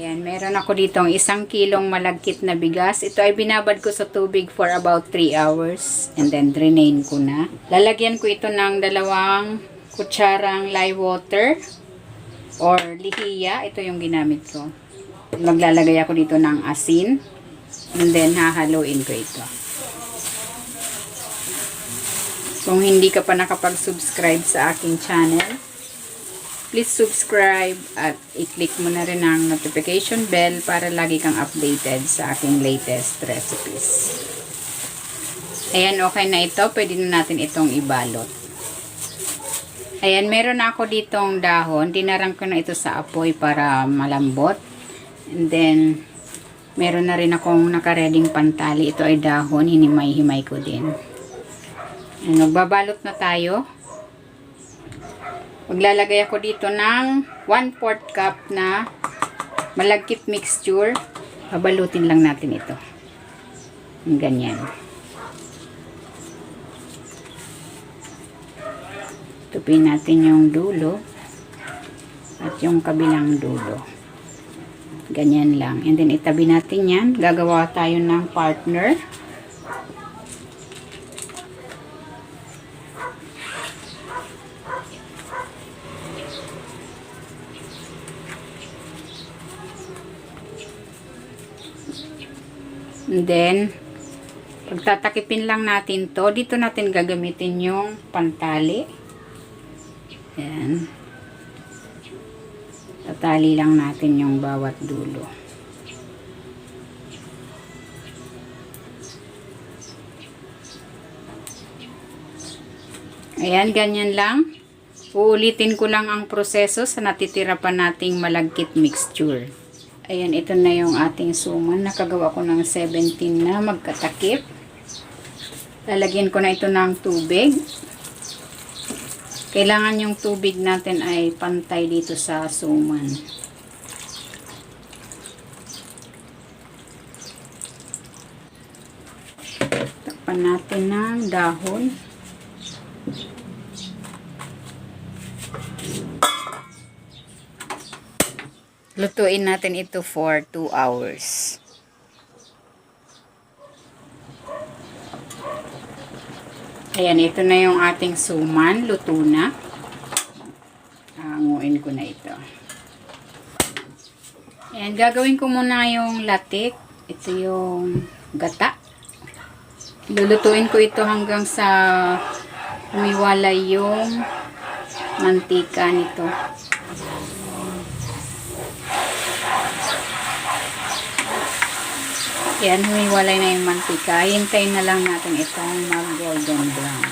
Ayan, meron ako ditong 1 kilong malagkit na bigas. Ito ay binabad ko sa tubig for about 3 hours. And then, drainain ko na. Lalagyan ko ito ng 2 kutsarang lye water or lihiya. Ito yung ginamit ko. Maglalagay ako dito ng asin. And then, hahaluin ko ito. Kung hindi ka pa nakapag-subscribe sa aking channel, please subscribe at i-click mo na rin ang notification bell para lagi kang updated sa aking latest recipes. Ayan, okay na ito. Pwede na natin itong ibalot. Ayan, meron na ako ditong dahon. Dinarang ko na ito sa apoy para malambot. And then, meron na rin akong nakareding pantali. Ito ay dahon. Hinimay-himay ko din. Ayan, magbabalot na tayo. Maglalagay ako dito ng 1/4 cup na malagkit mixture. Babalutin lang natin ito. Ganyan. Tupin natin yung dulo at yung kabilang dulo. Ganyan lang. And then itabi natin yan. Gagawa tayo ng partner. And then, pagtatakipin lang natin to, dito natin gagamitin yung pantali. Ayan. Tatali lang natin yung bawat dulo. Ayan, ganyan lang. Uulitin ko lang ang proseso sa natitira pa nating malagkit mixture. Ayan, ito na yung ating suman. Nakagawa ko ng 17 na magkatakip. Lalagyan ko na ito ng tubig. Kailangan yung tubig natin ay pantay dito sa suman. Takpan natin ng dahon. Lutuin natin ito for 2 hours. Ayan, ito na yung ating suman. Luto na. Hanguin ko na ito. Ayan, gagawin ko muna yung latik. Ito yung gata. Lulutuin ko ito hanggang sa umiwalay yung mantika nito. Yan, humiwalay na yung mantika. Hintayin na lang natin itong mag-golden brown.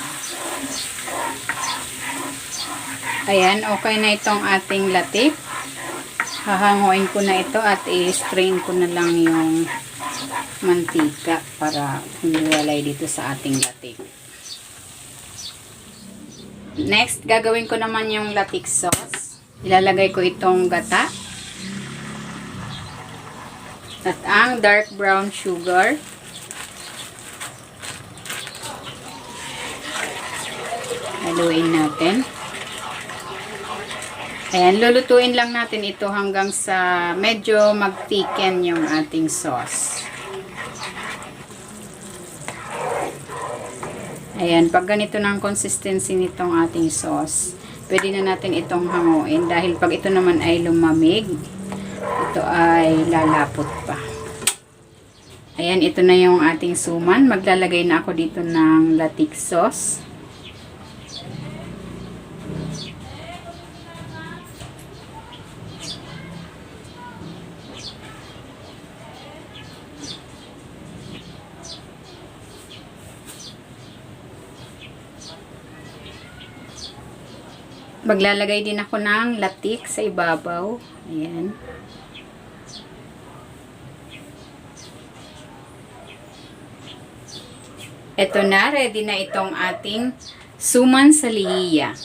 Ayan, okay na itong ating latik. Hahanguin ko na ito at i-strain ko na lang yung mantika para humiwalay dito sa ating latik. Next, gagawin ko naman yung latik sauce. Ilalagay ko itong gata. At ang dark brown sugar. Haluin natin. Ayan, lulutuin lang natin ito hanggang sa medyo mag-thicken yung ating sauce. Ayan, pag ganito ng consistency nitong ating sauce, pwede na natin itong hanguin dahil pag ito naman ay lumamig, ito ay lalapot pa. Ayan, ito na yung ating suman. Maglalagay na ako dito ng latik sauce. Maglalagay din ako ng latik sa ibabaw. Ayan. Ito na, ready na itong ating suman sa lihiya.